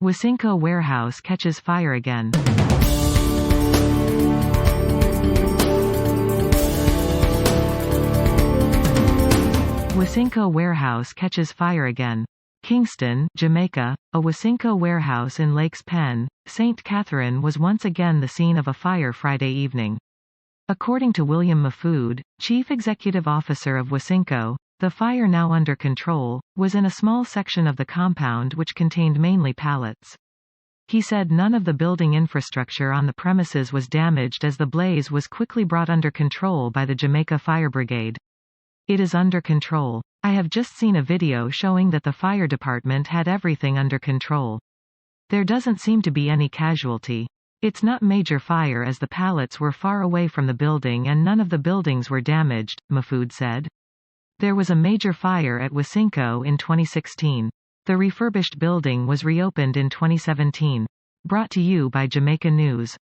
Wisynco Warehouse catches fire again. Wisynco Warehouse catches fire again. Kingston, Jamaica, a Wisynco warehouse in Lakes Penn, St. Catherine was once again the scene of a fire Friday evening. According to William Mahfood, Chief Executive Officer of Wisynco, the fire, now under control, was in a small section of the compound which contained mainly pallets. He said none of the building infrastructure on the premises was damaged as the blaze was quickly brought under control by the Jamaica Fire Brigade. "It is under control. I have just seen a video showing that the fire department had everything under control. There doesn't seem to be any casualty. It's not major fire as the pallets were far away from the building and none of the buildings were damaged," Mahfood said. There was a major fire at Wisynco in 2016. The refurbished building was reopened in 2017. Brought to you by Jamaica News.